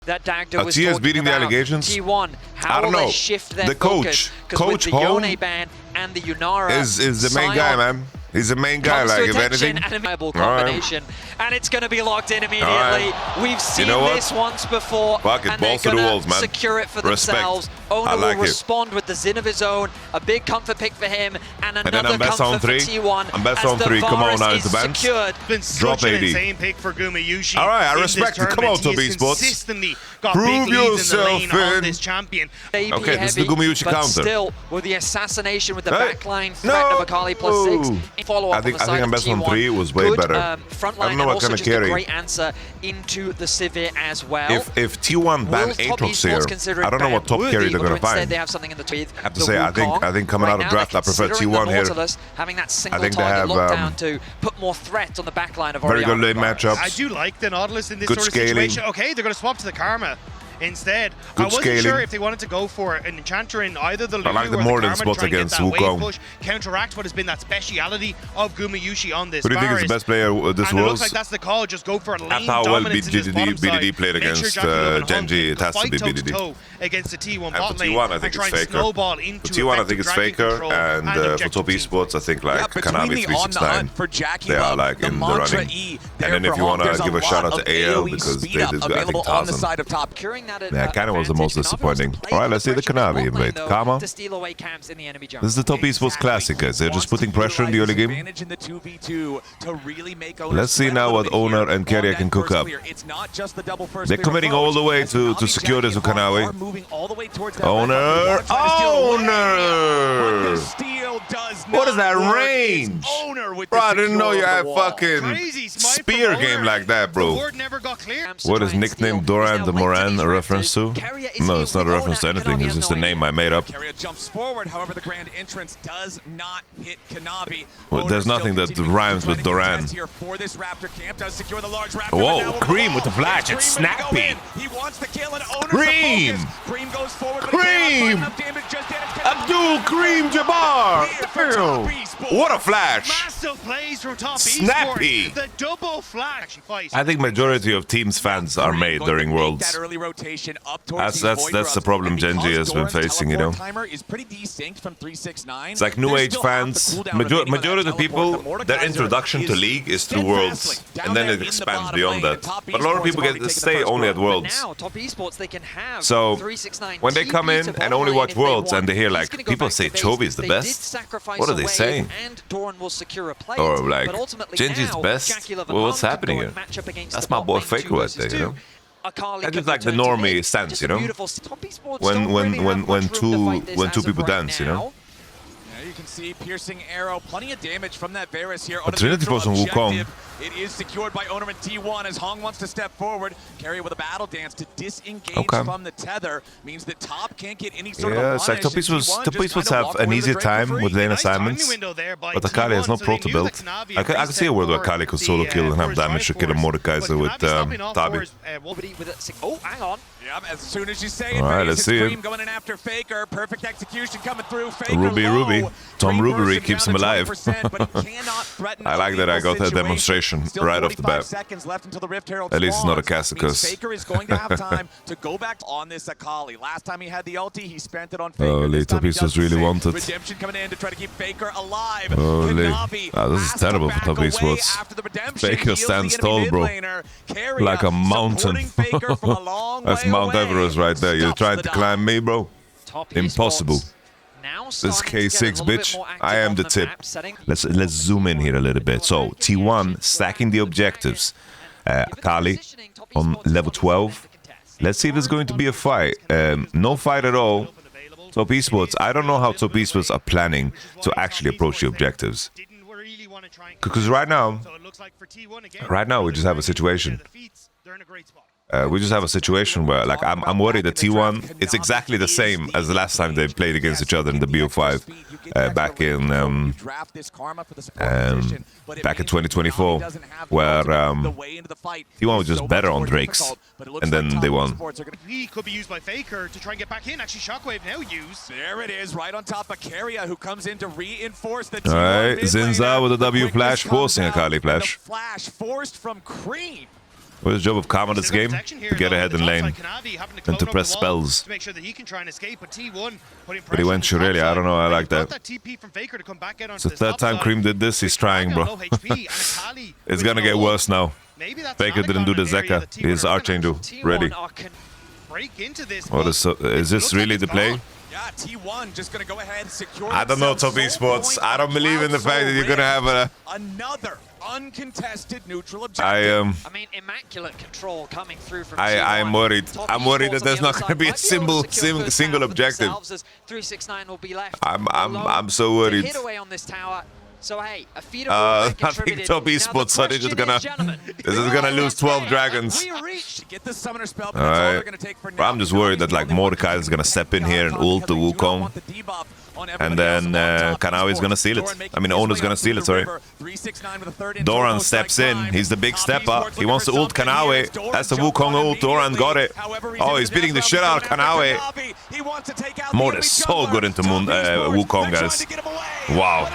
That Dagda was TES beating the allegations? T1, how I don't will know. they shift their the coach, Coach Coach with the Home Yone ban and the Yunara is the main guy, man. He's the main guy, like, if anything. And a viable combination. And it's going to be locked in immediately. We've seen this once before. Fuck it, and balls they're to the going walls, to man. secure it for Respect. themselves. Owner like will respond with the Zin of his own. A big comfort pick for him. And another then I'm best comfort on three. for T1. I'm best on three. Come on now into bench. Secured. Drop AD. Insane pick for Gumayushi. All right, I respect it. Come on, Top Esports. Consistently got Prove big leads in the lane yourself on this champion. Okay, this is the Gumayushi but counter. Still, with the assassination with the Hey. backline threat of Akali +6, follow up I think on the side I'm of best on T1. three was way Good, better. Front I line don't know and what also kind of just carry. a great answer into the Sivir as well. If T1 ban Will Top Aatrox here, Esports I don't know what top carry they're going to find. They have something in the tweet. I have to say, I think coming out of draft, I prefer T1 here. Having that single I think they have lockdown to put more threat on the backline of very good lane I matchups. do like the Nautilus in this Good sort of scaling. situation. Okay, they're going to swap to the Karma instead. Good I wasn't scaling. sure if they wanted to go for an Enchanter in either the Lulu I like the or Morden Karma spot to try and get against that wave Wukong. push, counteract what has been that speciality of Gumayushi on this Who do you think is virus. the best player this And it looks world? like that's the call. Just go for a lane That's how well dominance in this bottom BDD side. played Make against sure Jackie Love and Genji. Hunt It has to be fight BDD. toe-to-toe against the T1 And for bot lane T1, I and think try it's and Faker. snowball into For T1, I think effective it's dragon Faker, control and for objective Top team. Esports, I think like Kanami between the on the 369. hunt for Jackie They are Love, like the in the mantra running. E And there then if for you want Hawk, to there's give a shout out to lot of AL AoE because speed they up did, I think, available on the 1,000. side of top. Yeah, Cannon was the most disappointing. All right, let's see the Kanavi invade. Karma. This is the Top Esports Classic, guys. They're just putting pressure in the early game. Let's see now what Owner and Keria can cook up. They're committing all the way to secure this with Kanavi. Owner! Owner! What is that range? Bro, I didn't know you had fucking spear game like that, bro. What is nickname Doran the Moran a reference to? No, it's not a reference to anything. It's just a name I made up. Well, there's nothing that rhymes with Doran. Whoa, Cream with the flash. It's snappy. Cream! Cream! Abdul Cream Jabbar! What a flash! Snappy! The double flash. I think majority of teams fans are made during Worlds. That's the problem Genji has been facing, you know. It's like New Age fans. Majority of people, their introduction to League is through Worlds, and then it expands beyond that. But a lot of people get to stay only at Worlds. So when they come in and only watch Worlds and they hear like people say Chovy is the best, what are they saying? Or like Genji's best? Well, what's happening here? That's my boy Faker right there, you know. That's just like the normie stance, you know. When two people dance, you know. You can see piercing arrow, plenty of damage from that Varus here. A Trinity force on Wukong. It is secured by Owner and T1 as Hong wants to step forward. Carry with a battle dance to disengage from the tether. Means that top can't get any sort of Yeah, it's like Top Esports have an easier time with lane assignments, but Akali has no proto build. I can see a world where Akali could solo kill and have damage to kill a Mordekaiser with Tabi. Oh, hang on. Yep, as soon as you say it, right, let's see it. Going in after Faker. Perfect execution coming through. Faker Ruby. Tom Cream Rubery bursts keeps him down to alive. 20%, but he cannot threaten I like that I got that demonstration Still right off the 45 bat. seconds left until the Rift Herald At least it's not a spawns. Cassicus. Faker is going to have time to go back on this Akali. Last time he had the ulti, he spent it on Faker. Holy, Top Esports really wanted. Redemption coming in to try to keep Faker alive. Holy. Kanavi This is terrible for Top Esports. Faker stands tall, bro. Like a mountain. That's Mount Everest right there. You're trying to climb me, bro? Impossible. This is K6, bitch. I am the tip. Let's zoom in here a little bit. So T1 stacking the objectives. Akali on level 12. Let's see if there's going to be a fight. No fight at all. Top Esports. I don't know how Top Esports are planning to actually approach the objectives. Because right now we just have a situation. We just have a situation where, like, I'm worried that T1, it's exactly the same as the last time they played against each other in the BO5 back in 2024, where T1 was just better on Drakes, and then they won. He could be used by Faker to try and get back in. Actually, Shockwave now used. There it is, right on top of Keria, who comes in to reinforce the All right, Zinza with a W flash, forcing Akali flash. Flash forced from Cream. What's the job of Karma this game? To get ahead in lane and to press spells. But he went Shureli, I don't know, I like that. It's the third time Cream did this, he's trying, bro. It's gonna get worse now. Faker didn't do the Zeka, his Archangel, ready. What is this really the play? Yeah, T1 just gonna go ahead and secure. I don't know, Top Esports. I don't believe in the fact that you're gonna have another uncontested neutral objective. I mean, immaculate control coming through from I'm worried. I'm worried that there's not gonna be a single objective. 369 will be left. I'm so worried. Hit away on this tower. So hey, a feet of I think Top Esports are just gonna lose 12 dragons. Alright. I'm just worried that like Mordecai is gonna step in here and ult the Wukong. And then Kanawi is gonna steal it. I mean, Ono's gonna steal it, sorry. Doran steps in. He's the big stepper. He wants to ult Kanawi. That's the Wukong ult. Doran got it. Oh, he's beating the shit out of Kanawi. Mord is so good into Wukong, guys. Wow.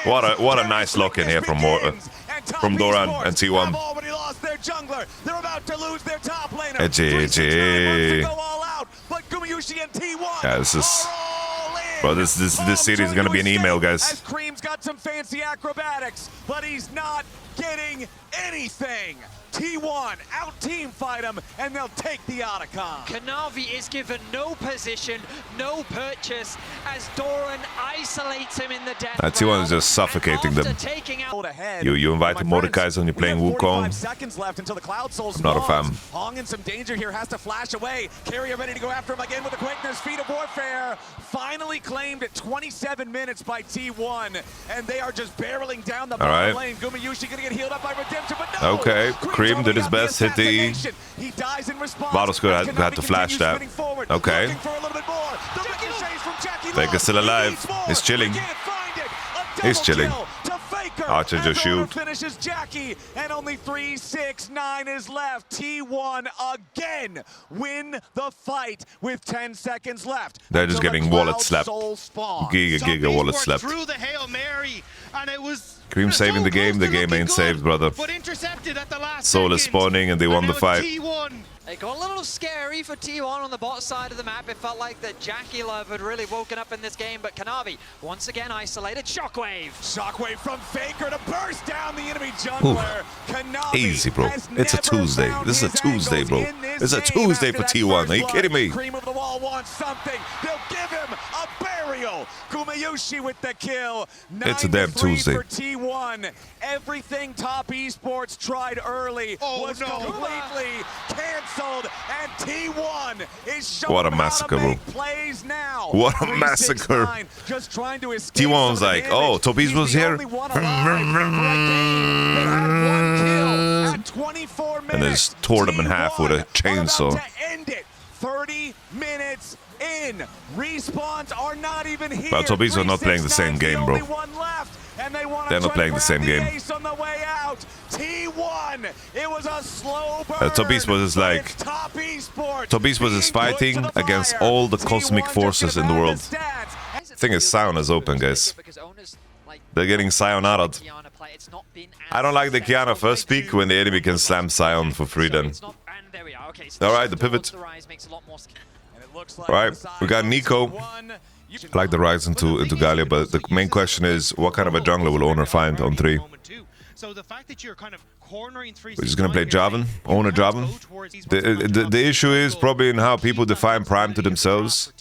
What a nice lock in here from Doran and T1. GG. Yeah, this is... Bro, this series is gonna be an email, guys. Cream's got some fancy acrobatics, but he's not getting anything. T1 out team fight him, and they'll take the Otacon. Kanavi is given no position, no purchase, as Doran isolates him in the death. T1 is just suffocating them. You invited Mordekaiser when you're playing Wukong. Seconds left until the Cloud Soul Not a fan. Hong in some danger here, has to flash away. Carrier ready to go after him again with the quickness. Feet of Warfare finally claimed at 27 minutes by T1, and they are just barreling down the bottom lane. Gumayushi gonna get healed up by Redemption, but no. Okay, Cream did his best, hit the E. Battle's had to flash that. Okay. Faker's still alive. He's chilling. He's chilling. Archer just shoot. Finishes Jackie, and only 369 is left. T1 again win the fight with 10 seconds left. They're just getting wallet slapped. Giga wallet slapped. Cream saving the game ain't saved, brother. Soul is spawning and they won the fight. It got a little scary for T1 on the bot side of the map. It felt like that Jackie Love had really woken up in this game, but Kanavi once again isolated. Shockwave. Shockwave from Faker to burst down the enemy jungler. Kanavi easy, bro. It's a Tuesday. This is a Tuesday, bro. It's a Tuesday for T1. Are you kidding me? Cream of the wall wants something. They'll give him a burial. Gumayushi with the kill. It's a damn Tuesday. For T1. Everything Top Esports tried early was completely canceled, and T1 is showing what a massacre, bro. Plays now. What a massacre. Just trying to escape. T1's like, oh, Top Esports was here. And they just tore them in half with a chainsaw. 30 minutes in. Respawns are not even here. But Top Esports are not playing the same game, bro. They're not playing the same game. T1, it was a slow burn. Top Esports is like, Top Esports is fighting against all the cosmic forces in the world. The thing is, Sion is open, guys. They're getting Sionara'd. I don't like the Kiana first peak when the enemy can slam Sion for free then. Alright, the pivot. Alright, we got Nico. I like the rise into Galio, but the main question is, what kind of a jungler will Owner find on 3? We're just gonna play Jarvan, Owner Jarvan. The issue is probably in how people define Prime to themselves.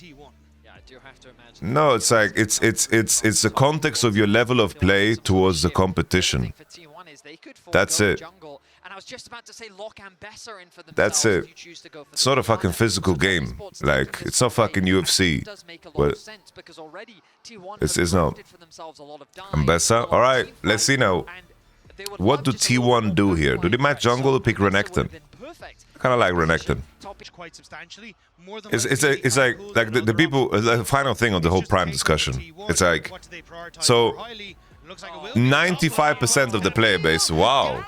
No, it's like it's the context of your level of play towards the competition. That's it. That's it. It's not a fucking physical game. Like, it's not fucking UFC. But it's not. Ambessa? Alright, let's see now. What do T1 do here? Do they match jungle or pick Renekton? I kind of like Renekton. It's like the people, the final thing of the whole Prime discussion. It's like, so 95% of the player base, wow.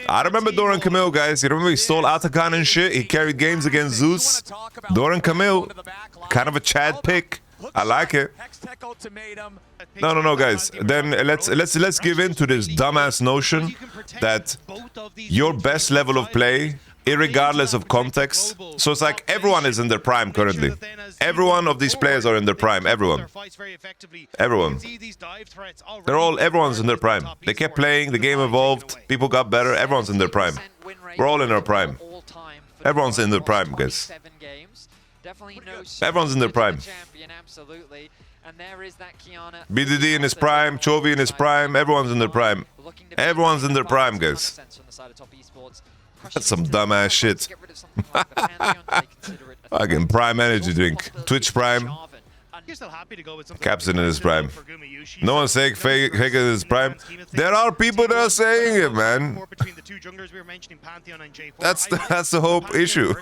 I remember Doran Camille, guys. You remember he stole Otacon and shit? He carried games against Zeus. Doran Camille, kind of a Chad pick. I like it. No, guys. Then let's give in to this dumbass notion that your best level of play, irregardless of context. So it's like everyone is in their prime currently. Everyone of these players are in their prime. Everyone. Everyone's in their prime. They kept playing, the game evolved, people got better, everyone's in their prime. We're all in our prime. Everyone's in their prime, guys. Everyone's in their prime. BDD in his prime, Chovy in his prime, everyone's in their prime. Everyone's in their prime, guys. That's some dumbass shit. Fucking prime energy drink. Twitch prime. Captain in his prime. No one's saying fake in his prime. There are people that are saying it, man. That's the whole issue.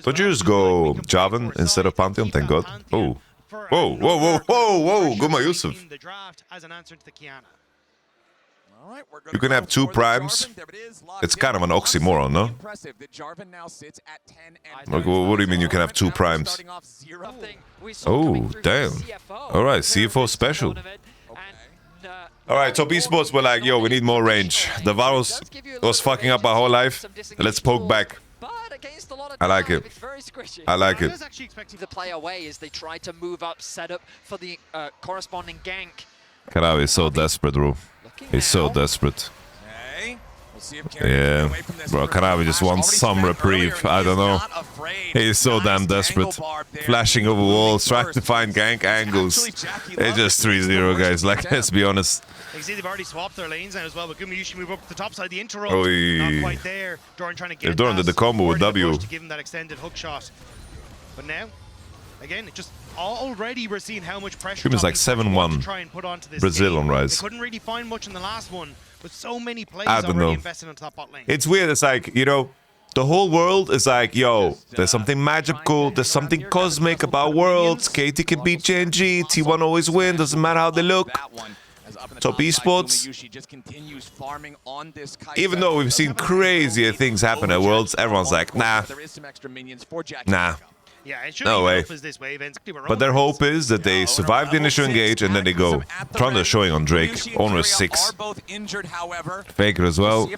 Would you just go Javan instead of Pantheon? Thank God. Oh. Whoa. Guma Yusuf. You can have two primes. It's kind of an oxymoron, no? Like, what do you mean you can have two primes? Oh, damn. Alright, CFO special. Alright, top esports were like, yo, we need more range. The Varus was fucking up our whole life. Let's poke back. I like it. I like it. The play away as they try to move up, set up for the corresponding gank. Karavi is so desperate, bro. He's so desperate. Yeah, bro, Karavi just wants some reprieve. I don't know. He's so damn desperate. Flashing over walls, trying to find gank angles. It's just 3-0, guys. Like, let's be honest. You see they've already swapped their lanes now as well, but Gumayushi move up to the top side. The interrupt, not quite there. Doran trying to get Doran did the combo with W. To give him that extended hook shot. But now, again, it just already we're seeing how much pressure is like 7-1 Brazil on Rise. They couldn't really find much in the last one, but so many players already invested into that bot lane. It's weird. It's like, you know, the whole world is like, yo, there's something magical, there's something cosmic about Worlds. KT can beat JNG, T1 always win, doesn't matter how they look. Top esports, even though we've seen crazier things happen at Worlds, everyone's like, nah, no way. But their hope is that they survive the initial engage and then they go. Trunda showing on Drake, owner 6. Faker as well.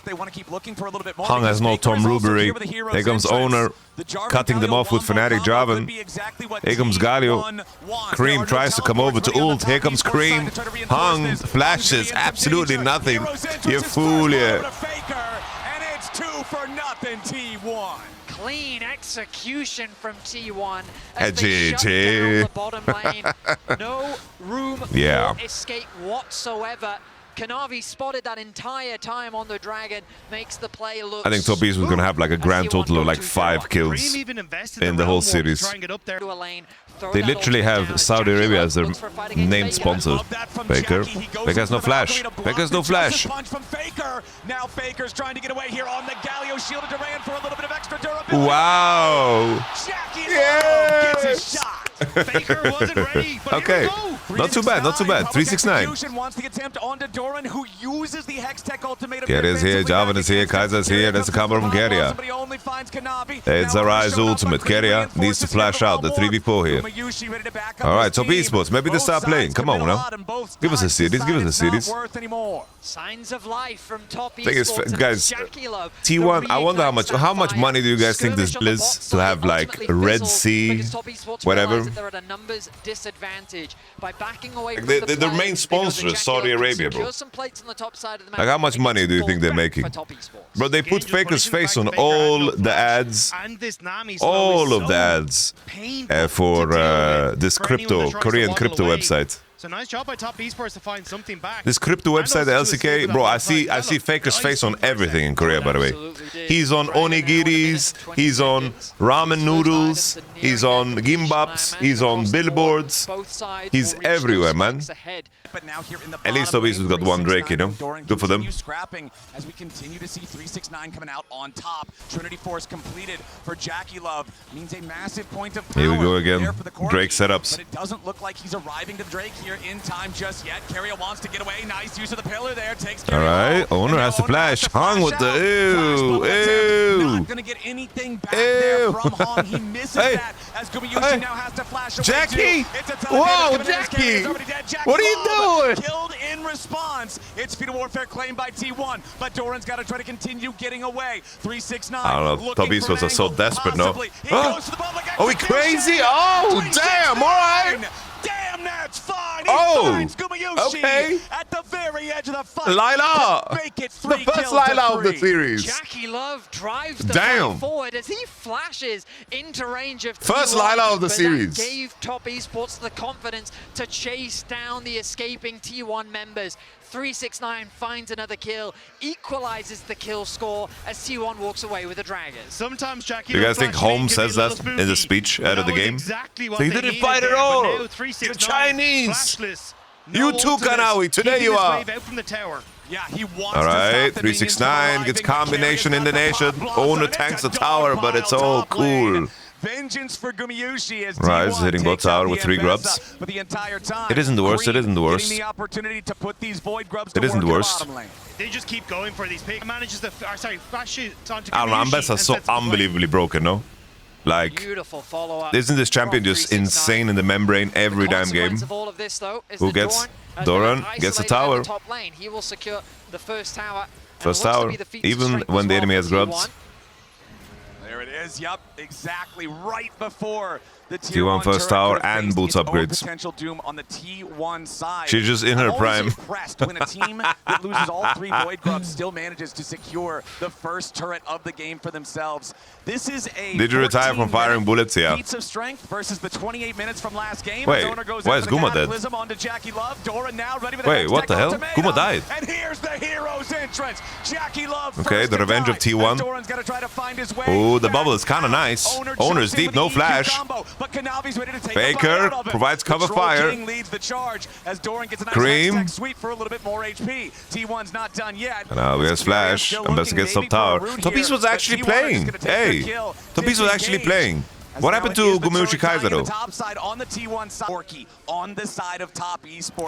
Hung has no Tom Rubery. Here comes owner, cutting them off with Fnatic Javan. Here comes Galio. Cream tries to come over to ult. Here comes Cream. Hung flashes absolutely nothing. You fool, yeah. And it's 2-0 T1. Clean execution from T1 as they shut down the bottom lane. No room for escape whatsoever. Kanavi spotted that entire time on the Dragon, makes the play look. I think Top East was going to have like a grand total of like 5 kills in the whole series. They literally have Saudi Arabia as their named sponsor. Faker. Faker has no flash. Faker has no flash. Now Faker's trying to get away here on the Galio, shielded Duran for a little bit of extra durability. Wow. Yes. Gets a shot. Faker wasn't ready, but okay. Not too bad, not too bad. 369. Wants the attempt onto Doran, who uses the Hextech ultimate. Keria is here, Javan is here, Kaiser's here. That's a combo from Keria. It's a Rise ultimate. Keria needs to flash out the 3v4 here. Alright, Top Esports, maybe they start playing. Come on now. Give us a series, give us a series. Signs of life from Top Thing is, Esports. guys, T1, I wonder how much money do you guys think this is to have like Red Sea, whatever? They're at a numbers disadvantage by backing away from their main sponsor is Saudi Arabia, bro. Like, how much money do you think they're making? Bro, they put Faker's face on all the ads, all of the ads for this Korean crypto website. So nice job by Top Esports to find something back. This crypto website, the LCK, bro, I see Faker's face on everything in Korea, by the way. He's on onigiris, he's on ramen noodles, he's on gimbaps, he's on billboards. He's everywhere, man. At least Top Esports got one Drake, you know. Good for them. As we continue to see 369 coming out on top. Trinity Force completed for Jackie Love means a massive point of power. Here we go again. Drake setups. But it doesn't look like he's arriving to Drake here. here in time just yet. Carrier wants to get away. Nice use of the pillar there. Takes all right, Owner has to flash. Hong with the ew. Not gonna get anything back there from Hong. He misses that as Gumayusi now has to flash away. Jackie! Whoa, Jackie! What are you doing? Killed in response. It's Speed of Warfare claimed by T1, but Doran's got to try to continue getting away. 369. I don't know. Top Esports are so desperate now. Are we crazy? Oh, damn! All right. Damn, that's fine. Oh, finds Gumayusi okay. At the very edge of the fight. Lila! Make it The first Lila of the series. Jackie Love drives the fight forward as he flashes into range of first T1, Lila of the series. That gave Top Esports the confidence to chase down the escaping T1 members. 369 finds another kill, equalizes the kill score as T1 walks away with the Dragon. Sometimes Jackie. Do you guys think Holmes says that in the speech out of the game? Exactly what so he didn't fight at all. You're Chinese. You too, Kanawi. Today you are. Yeah, he wants all right, 369 gets combination in the nation. Owner tanks the tower, but it's all cool. Vengeance for Gumayusi as Rise hitting bot tower with 3 grubs. For the entire time. It isn't the worst. It isn't the worst. The opportunity to put these void grubs it isn't the worst. They just keep going for these picks. Manages the flash it onto Arambes are so unbelievably broken, no? Like, beautiful follow-up. Isn't this champion just insane in the membrane every damn game? Who gets? Doran gets the tower. Top lane. He will secure the first tower. First tower, even when the enemy has grubs. There it is. Yup, exactly right before the T1 first tower and boots upgrades. Potential doom on the T1 side. She's just in her prime. Impressed when a team that loses all 3 void grubs still manages to secure the first turret of the game for themselves. This is a. Did you retire from firing bullets? Yeah. Feats of strength versus the 28 minutes from last game. Wait, why is Guma dead? Wait, what the hell? Guma died. And here's the hero's entrance. Jackie Love. Okay, the revenge of T1. Oh, the bubble is kind of nice. Owner's deep, no flash. Faker provides cover fire. Cream. For a little bit more HP. T1's not done yet. And now we have flash. Investigates top tower. Topis was actually playing. Hey, Topis was actually playing. What happened to Gumayusi Kaiser though?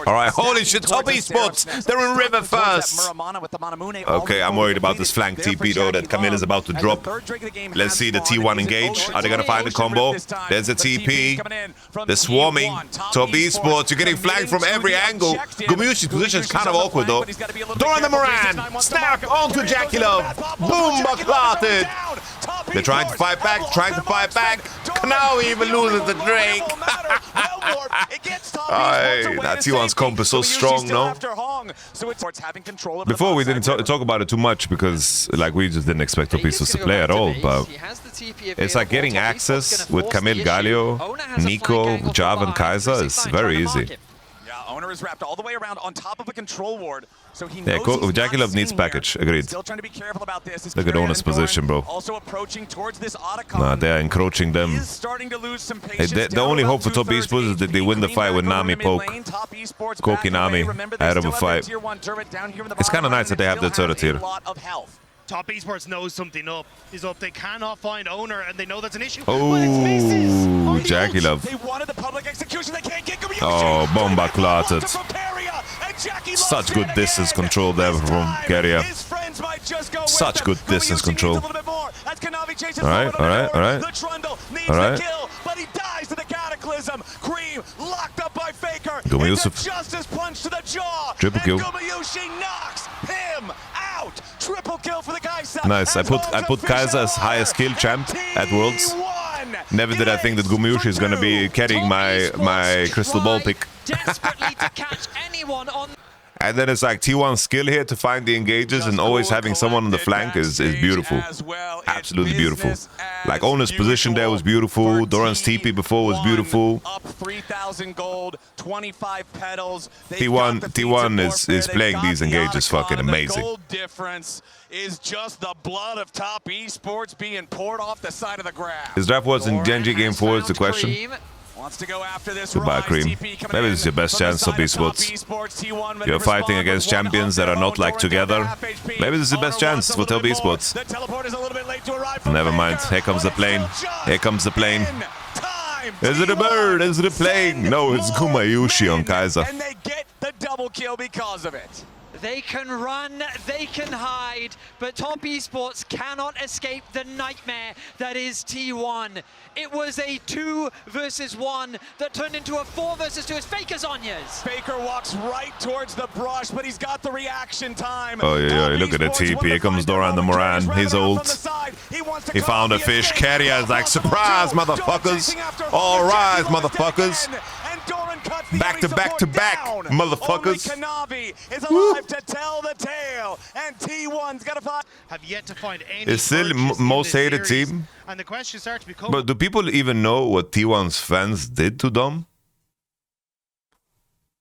Alright, holy shit, Top Esports! They're in river first! Okay, I'm worried about this flank TP though that Camille is about to drop. Let's see the T1 engage. Are they gonna find the combo? There's a TP. They're swarming. Top Esports, you're getting flanked from every angle. Gumayusi's position is kind of awkward though. Doran the Moran! Snap onto Jackie Love! Boom, clotted! They're trying to fight back, Now he even loses the Drake. That T1's comp is so strong, no? Before we didn't talk about it too much because like we just didn't expect Top Esports to play at all, but it's like getting access with Camille, Galio, Nico, Jav and Kaiser is very easy. Owner is wrapped all the way around on top of a control ward, so he knows cool. Jackie Love needs package. Agreed. Still trying to be careful about this. Look at Owner's position, bro. Also approaching towards this Nah, they're encroaching them. Starting to lose some patience. The only hope for Top Esports is that they win the fight with Nami poke. Koki Nami ahead of a fight. It's kind of nice that they have the turret here. Top Esports knows something is up. They cannot find Owner, and they know that's an issue. Oh, Jackie Love. They wanted the public execution. They can't get Gumayusi. Oh, bomba clotted. Such good distance control there from Keria. Such good distance control. Alright. Alright. But he dies to the cataclysm. Cream locked up by Faker. Gumayusi. Justice punch to the jaw. Triple kill. Gumayusi knocks him out. Triple kill for the Kaiser. Nice. I put Kaiser as highest kill champ at Worlds. Never did I think that Gumayusi is gonna be carrying my crystal ball pick. And then it's like T1's skill here to find the engages and always having someone on the flank is beautiful. Absolutely beautiful. Like Owner's position there was beautiful. Doran's TP before was beautiful. Up 3,000 gold, 25 petals. T1 is playing these engages fucking amazing. The gold difference is just the blood of Top Esports being poured off the side of the grass. Is draft was in Genji game 4 is the question? Wants to go after this. Goodbye, Cream. Maybe this is your best chance, Top Esports. You're fighting against champions that are not like together. Maybe this is the best chance for Top Esports. Never mind. Here comes the plane. Here comes the plane. Is it a bird? Is it a plane? No, it's Gumayusi on Kai'Sa. And they get the double kill because of it. They can run, they can hide, but Top Esports cannot escape the nightmare that is T1. It was a 2 versus 1 that turned into a 4 versus 2 as Faker Zhonya's. Faker walks right towards the brush, but he's got the reaction time. Oh, yeah, look at the TP. Here comes Doran the Moran. He's old. He found a fish. Carrier is like, surprise, motherfuckers. All rise, motherfuckers. Back to back to back, motherfuckers. Only Kanavi is alive to tell the tale, and T1's got to find. Have yet to find any. It's still most hated team. And the question starts to become. But do people even know what T1's fans did to them?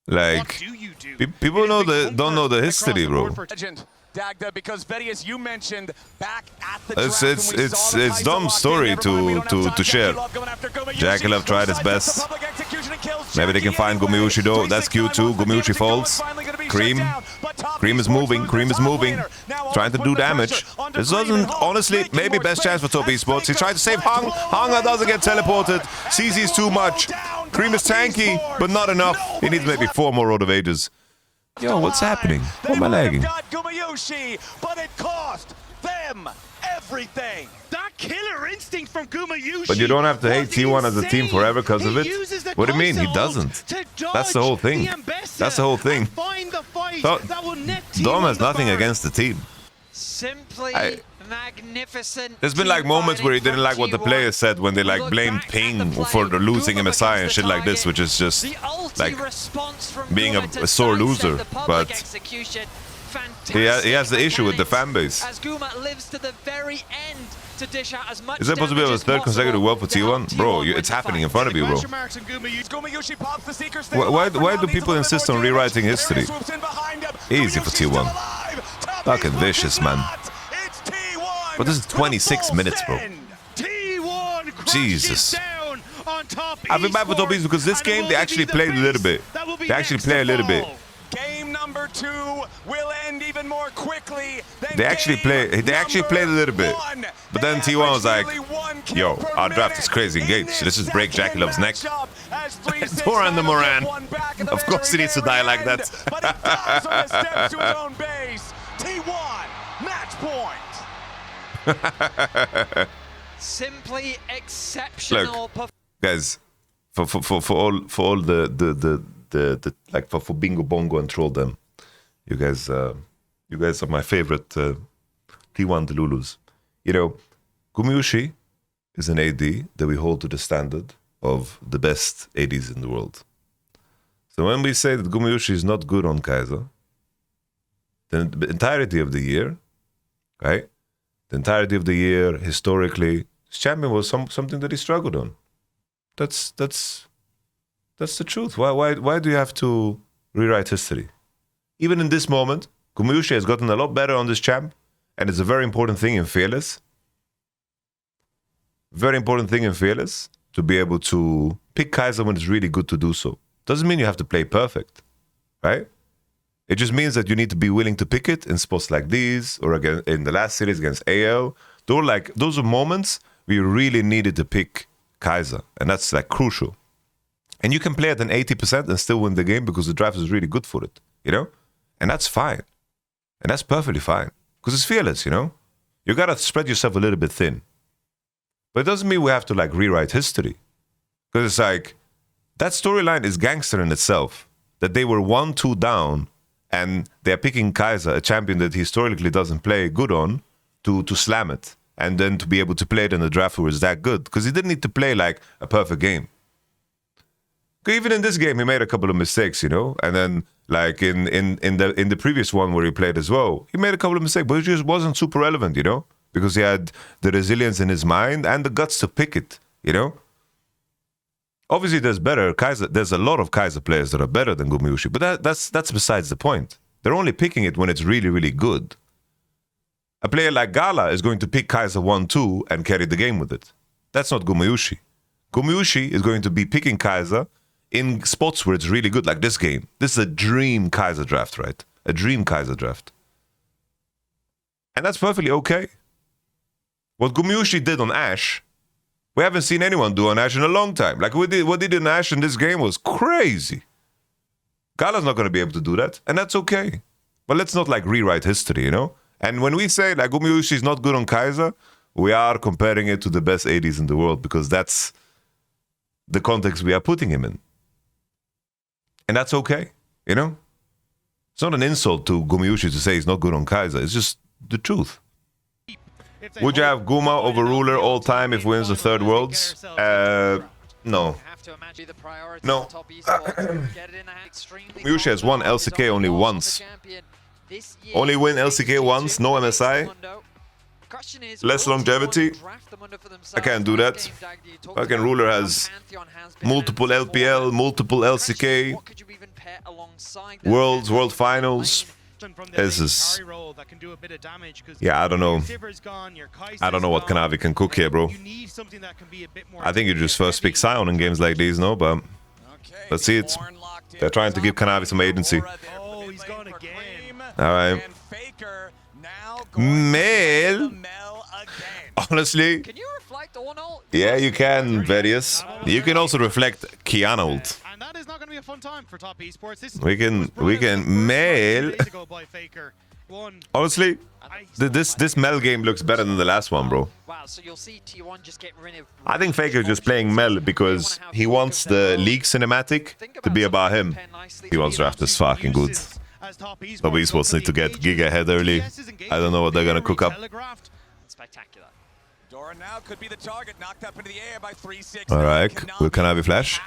Like, what do you do? People don't know the history, bro. Legend. Dagda, because Vedius, you mentioned back at the it's dumb story to share. JackeyLove tried his best. Maybe they can find Gumayusi though. That's Q2. Gumayusi falls. Cream is moving. Cream is moving. Trying to do damage. This doesn't, honestly, maybe best chance for Top Esports. He tried to save Hung. Hung doesn't get teleported. CZ is too much. Cream is tanky, but not enough. He needs maybe 4 more Road of Ages. Yo, what's happening? What am I lagging? But it cost them everything. That killer instinct from Gumayusi. But you don't have to hate T1 as a team forever because of it. What do you mean? He doesn't. That's the whole thing. That's the whole thing. Dom has nothing against the team. Simply magnificent. There's been like moments where he didn't like what the players said when they like blamed Ping for the losing MSI and shit like this, which is just like being a sore loser. But he has the issue with the fan base. As Guma lives to the very end to dish out as much. Is that supposed to be a third consecutive world for T1? Bro, it's happening in front of you, bro. Why do people insist on rewriting history? Easy for T1. Fucking vicious, man. But this is 26 minutes, bro. Jesus. I feel bad for Top Esports because this game, they actually played a little bit. They actually play a little bit. Game number 2 will end even more quickly than They actually played a little bit. But then T1 was like, yo, our draft is crazy engaged. Let's just break JackeyLove's neck. Doran the Moran. Of course he needs to die like that. T1, match point. Simply exceptional. Look, guys, for all the like for Bingo Bongo and troll them, you guys are my favorite T1 Delulus. You know, Gumayusi is an AD that we hold to the standard of the best ADs in the world. So when we say that Gumayusi is not good on Kai'Sa, then the entirety of the year, right? The entirety of the year, historically, his champion was something that he struggled on. That's the truth. Why do you have to rewrite history? Even in this moment, Gumayusi has gotten a lot better on this champ, and it's a very important thing in Fearless. Very important thing in Fearless to be able to pick Kai'Sa when it's really good to do so. Doesn't mean you have to play perfect, right? It just means that you need to be willing to pick it in spots like these, or again in the last series against AL. Those are moments we really needed to pick Kai'Sa, and that's like crucial. And you can play at an 80% and still win the game because the draft is really good for it, you know? And that's fine. And that's perfectly fine. Because it's Fearless, you know? You gotta spread yourself a little bit thin. But it doesn't mean we have to like rewrite history. Because it's like, that storyline is gangster in itself. That they were 1-2 down and they're picking Kai'Sa, a champion that historically doesn't play good on, to slam it. And then to be able to play it in the draft where it's that good. Because he didn't need to play like a perfect game. Even in this game, he made a couple of mistakes, you know? And then, like, in the previous one where he played as well, he made a couple of mistakes, but it just wasn't super relevant, you know? Because he had the resilience in his mind and the guts to pick it, you know? Obviously, there's a lot of Kai'Sa players that are better than Gumayusi, but that's besides the point. They're only picking it when it's really, really good. A player like Gala is going to pick Kai'Sa 1-2 and carry the game with it. That's not Gumayusi. Gumayusi is going to be picking Kai'Sa in spots where it's really good, like this game. This is a dream Kai'Sa draft, right? A dream Kai'Sa draft. And that's perfectly okay. What Gumayusi did on Ashe We haven't seen anyone do an Ashe in a long time. Like, what they did in Ashe in this game was crazy. Gala's not going to be able to do that, and that's okay. But let's not, like, rewrite history, you know? And when we say, like, Gumayushi is not good on Kai'Sa, we are comparing it to the best ADs in the world, because that's the context we are putting him in. And that's okay, you know? It's not an insult to Gumayushi to say he's not good on Kai'Sa. It's just the truth. Would you have Guma over Ruler all time if wins the third Worlds? No. No. Gumayushi has won LCK only once. Only win LCK once, no MSI. Less longevity. I can't do that. Fucking Ruler has multiple LPL, multiple LCK, Worlds, World Finals. This is... Yeah, I don't know. I don't know what Kanavi can cook here, bro. I think you just first pick Sion in games like these, no? But let's see it. They're trying to give Kanavi some agency. Alright. Mel. Honestly. Yeah, you can, Various. You can also reflect Kianold. And that is not going to be a fun time for top esports. We can Mel. Honestly, this Mel game looks better than the last one, bro. I think Faker is just playing Mel because he wants the League cinematic to be about him. He wants draft is fucking good. Top esports need to get Giga ahead early. I don't know what they're gonna cook up. Spectacular. Doran now could be the target, knocked up into the air by 3-6. Alright, will Kanavi flash?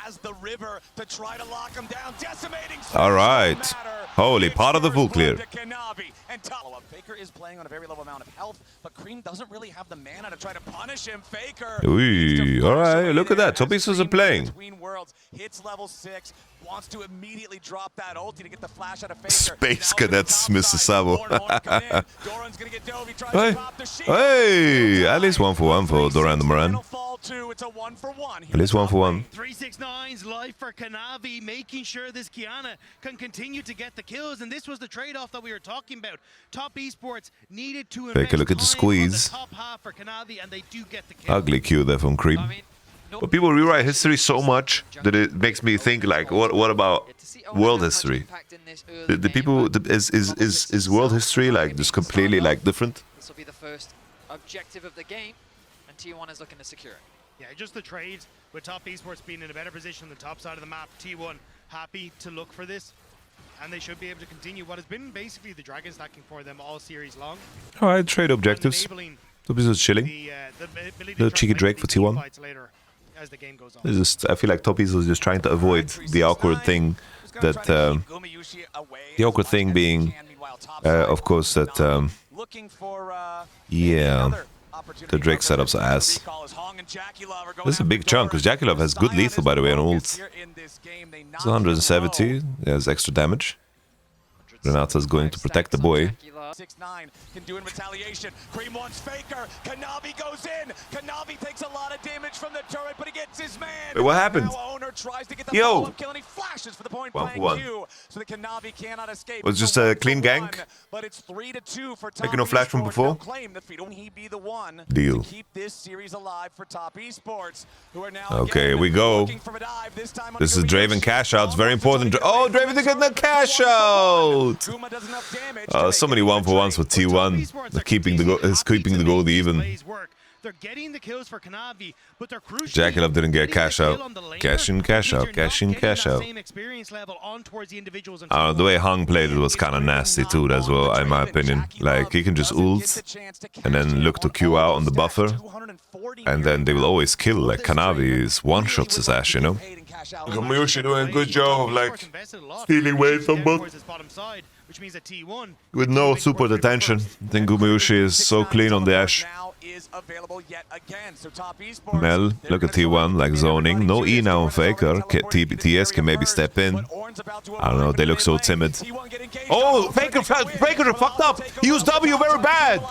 Alright. Holy, part of the full clear. Faker is playing on a very low amount of health, but Cream doesn't really have the mana to try to punish him. Faker. Alright, look at that. Top esports are playing. Hits level 6, wants to immediately drop that ulti to get the flash out of Faker. Space Cadets, Mr. Sabo. Hey, at least 1-for-1 for Doran the Moran. At least 1-for-1. 369's life for Kanavi, making sure this Kiana can continue to get the kills, and this was the trade-off that we were talking about. Top esports needed to take a look at the squeeze. Top half for Kanavi, and they do get the kill. Ugly Q there from Creep. But people rewrite history so much that it makes me think like, what about world history? The people is world history like just completely like different? This will be the first objective of the game, and T1 is looking to secure it. Yeah, just the trade with top esports being in a better position on the top side of the map. T1 happy to look for this, and they should be able to continue what has been basically the dragon stacking for them all series long. All right, trade objectives. Top is chilling. Little cheeky Drake for T1. As the game goes on. It's just, I feel like Top is just trying to avoid the awkward thing that the awkward thing being, of course, that yeah, the Drake setups are ass. This is a big chunk because Jakilov has good lethal, by the way, on ult. It's 170. There's extra damage. Renata's going to protect the boy. 6-9 can do in retaliation. Cream wants Faker. Kanavi goes in. Kanavi takes a lot of damage from the turret, but he gets his man. Wait, what happened? Tries to get the follow-up kill, and he flashes for the point blank Q, so the Kanavi cannot escape. Was just a clean gank? But it's 3-2 for Top Making no flash from before? He be the one deal. To keep this series alive for Top Esports, who are now okay, here we go. This is Draven cash out. It's very important. Oh, Draven to get the cash out. So many 1-for-1s for T1. They're keeping the gold even. They're getting the kills for Kanavi, but they're crucial. Jakilov didn't get cash out. Cash in, cash out. Cash in, cash out. The way Hung played it was kind of nasty too, as well, in my opinion. Like, he can just ult and then look to Q out on the buffer, and then they will always kill. Like, Kanavi is one-shots his ass, you know? Gumayushi doing a good job of, like, stealing away from bot. With no support attention. I think Gumayushi is so clean on the Ashe. Mel, look at T1, like zoning. No E now on Faker. TES can maybe step in. I don't know, they look so timid. Oh, Faker fucked up. He used W very bad.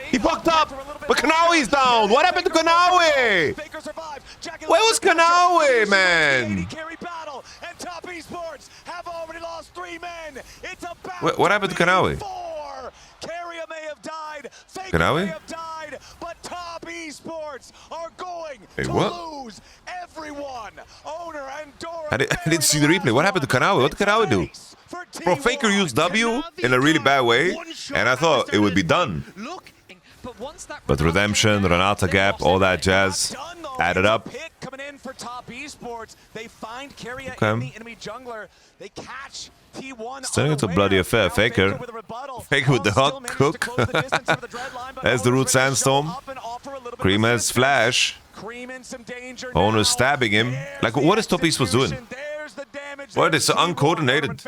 He fucked up. But Kanawi's down. What happened to Kanawi? Where was Kanawi, man? What happened to Kanawi? Kanawi? Esports are going to lose everyone. Owner and Dora. I didn't see the replay. What happened to Kanawi? What did Kanawi do? Bro, Faker used W in a really bad way, and I thought it would be done. But Redemption, Renata Gap, all that jazz added up. Coming in for top esports, they find Carrier in the enemy jungler. They catch T1. It's turning into a bloody affair. Faker with the hot cook. There's the Root Sandstorm. Cream has Flash. Owner stabbing him. Like, what is Top East was doing? What is uncoordinated?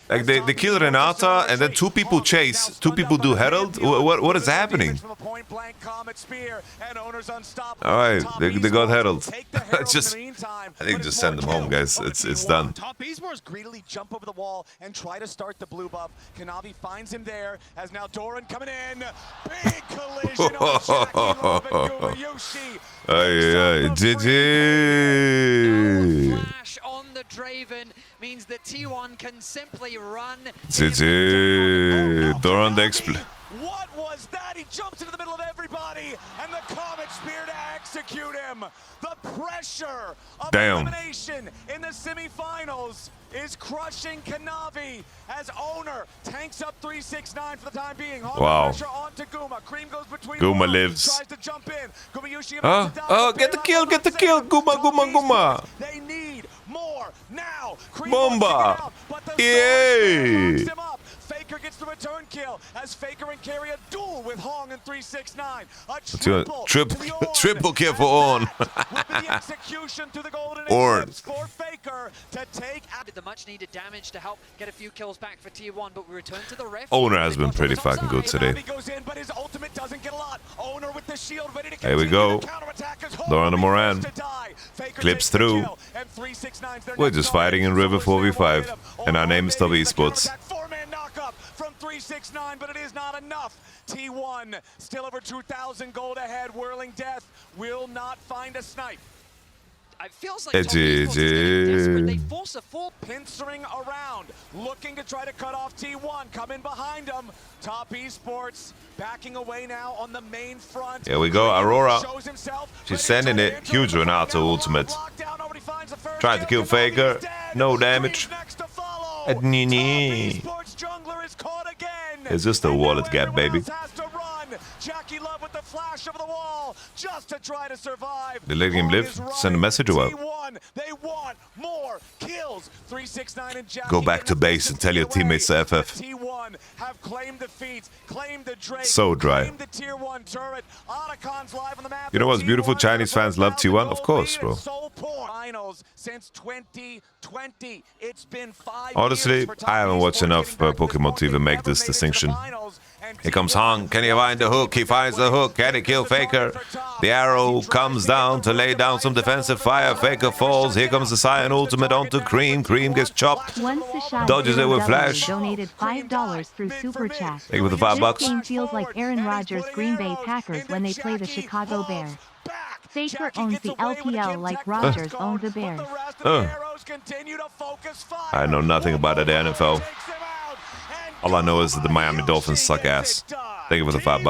Like they kill Renata and then two people chase, two people do Herald. What is happening? All right, they got Herald. I think just send them home, guys. It's done. Top Esports greedily jump over the wall and try to start the blue buff. Kanavi finds him there as now Doran coming in. Big collision on Jackie Love and Gumayushi. GG. Flash on the Draven means that T1 can simply run. GG. Doran the expl. What was that? He jumps into the middle of everybody, and the Comet Spear to execute him. The pressure of elimination in the semifinals is crushing Kanavi as Owner tanks up 369 for the time being. Wow. Pressure onto Guma. Cream goes between Guma lives. Tries to jump in. Gumayushi get the kill, get the kill. Guma. They need more now. Cream Bomba. Yay. Faker gets the return kill as Faker and Carry a duel with Hong and 369. Triple kill for Ornn. Ornn. For Faker to take added the much needed damage to help get a few kills back for T1, but we return to the ref. Owner has been pretty fucking good today. Here we go. Doran and Moran. Clips through. We're just fighting in River 4v5. And our name is Top Esports. From 369, but it is not enough. T1 still over 2,000 gold ahead. Whirling Death will not find a snipe. It feels like Top Esports is getting desperate. They force a full pincering around, looking to try to cut off T1. Come in behind them. Top Esports backing away now on the main front. Here we go, Aurora. She's sending it. Huge Renato ultimate. Trying to kill Faker. No damage. It's just a wallet gap, baby. Jackie Love with the flash over the wall just to try to survive. They let him live. Send a message away. They want more kills. 369 and Jackie. Go back to base and tell your teammates to FF. T1 have claimed defeat, claimed the Drake, so dry. claimed the tier 1 turret. Otacon's live on the map. You know what's beautiful? Chinese fans love T1, of course, bro. Finals since 2020. It's been 5 Honestly, I haven't watched enough Pokemon to even make this distinction. Here comes Hong. Can he find the hook? He finds the hook. Can he kill Faker? The arrow comes down to lay down some defensive fire. Faker falls. Here comes the Cyan ultimate onto Cream. Cream gets chopped. Dodges it with Flash. Donated $5 through Super Chat. Take it with the $5. This game feels like Aaron Rodgers' Green Bay Packers when they play the Chicago Bears. Faker owns the LPL like Rodgers owned the Bears. I know nothing about the NFL. All I know is that the Miami Dolphins suck ass. Thank you for the $5.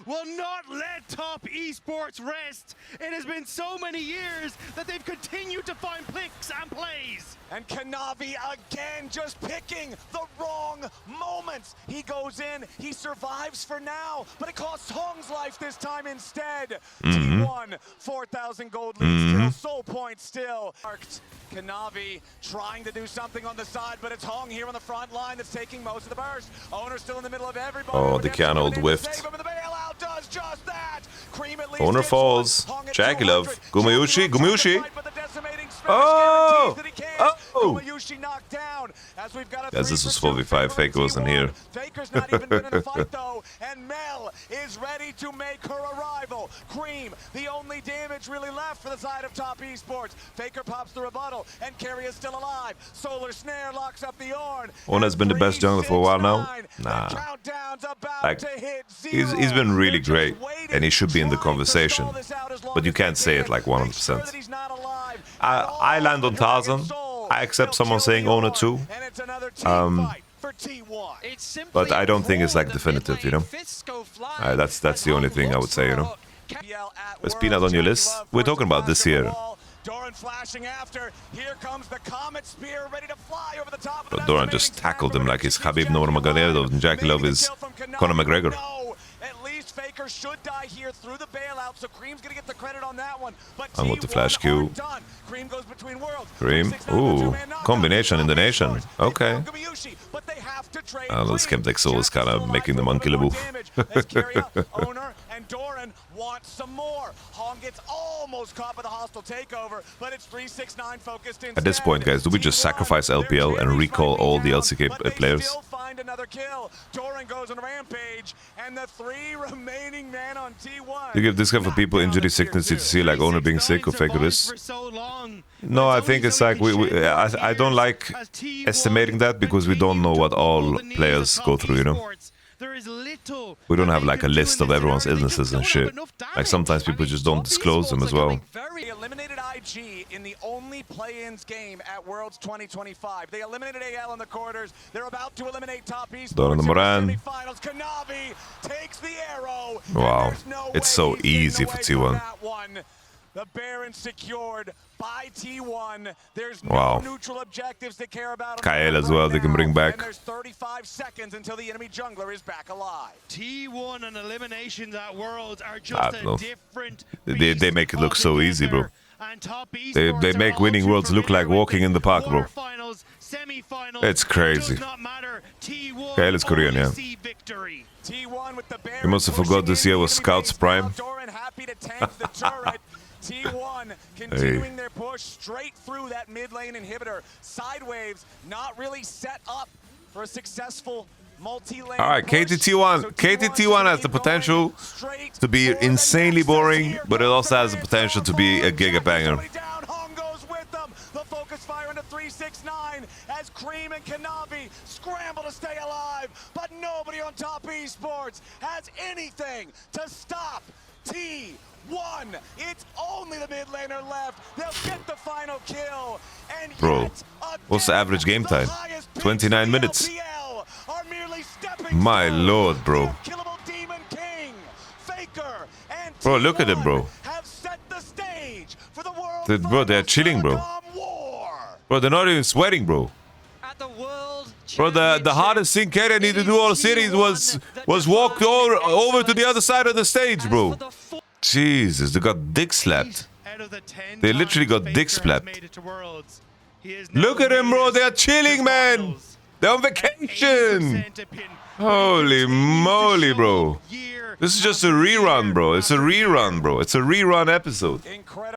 Will not let Top Esports rest. It has been so many years that they've continued to find picks and plays. And Kanavi again just picking the wrong moments. He goes in, he survives for now, but it costs Hong's life this time instead. T1, 4,000 gold lead still, soul point still. Kanavi trying to do something on the side, but it's Hong here on the front line that's taking most of the burst. Owner still in the middle of everybody. Oh, the Cannon whiffed. Owner falls. Jackie Love. Gumayushi. Oh! Oh! Guys, this was 4v5. Faker wasn't here. Faker's not even been in a fight though, and Mel is ready to make her arrival. Cream, the only damage really left for the side of Top Esports. Faker pops the rebuttal, and Carry is still alive. Solar Snare locks up the Ornn. Ornn has been the best jungler for a while now. Nah. Like, he's been really great, and he should be in the conversation. But you can't say it like 100%. I land on Tarzan. I accept someone saying Owner too. But I don't think it's like definitive, you know. That's the only thing I would say, you know. Is Peanut on your list? We're talking about this here. Doran flashing after. Here comes the Comet Spear ready to fly over the top. But Doran just tackled him like he's Khabib Nurmagomedov and Jackie Love is Conor McGregor. No, at least Faker should die here through the bailout, so Cream's gonna get the credit on that one. But I'm with the flash Q. Cream goes between worlds. Cream. Ooh, combination in the nation. Okay. This Chemtexel is kind of making them unkillable. Owner and Doran want some more. Hong gets almost caught by the hostile takeover, but it's 369 focused instead. At this point, guys, do we just sacrifice LPL and recall all the LCK players? Find another kill. Doran goes on a rampage, and the 3 remaining men on T1. You give this guy for people injury, sickness, etc., like Owner being sick or Faker this? No, I think it's like I don't like estimating that because we don't know what all players go through, you know? We don't have like a list of everyone's illnesses and shit. Like sometimes people just don't disclose them as well. They eliminated IG in the only play-ins game at Worlds 2025. They eliminated AL in the quarters. They're about to eliminate top Esports Doran in the Moran. semifinals. Kanavi takes the arrow. Wow, it's so easy for T1. The Baron secured by T1. There's wow. no neutral objectives to care about. Kael as well, they can bring back. And there's 35 seconds until the enemy jungler is back alive. T1 and eliminations at Worlds are just a different they make it look so easy, bro. They make winning Worlds look like walking in the park, bro. It's crazy. Kael is Korean, yeah. You must have forgot this year was Scouts Prime. T1 continuing their push straight through that mid lane inhibitor. Sidewaves not really set up for a successful multi-lane. All right, KTT1 has the potential to be insanely boring, but it also has the potential to be a giga banger. The focus fire into 369 as Cream and Kanavi scramble to stay alive, but nobody on top Esports has anything to stop T1. It's only the mid laner left. They'll get the final kill. And bro, what's the average game time? 29 minutes. My lord, bro. Bro, look at him, bro. Bro, they're chilling, bro. Bro, they're not even sweating, bro. Bro, the hardest thing Keria needed to do all series was walk over to the other side of the stage, bro. Jesus, they got dick slapped. They literally got dick slapped. Look at them, bro. They're chilling, man. They're on vacation. Holy moly, bro. This is just a rerun, bro. It's a rerun, bro. It's a rerun episode.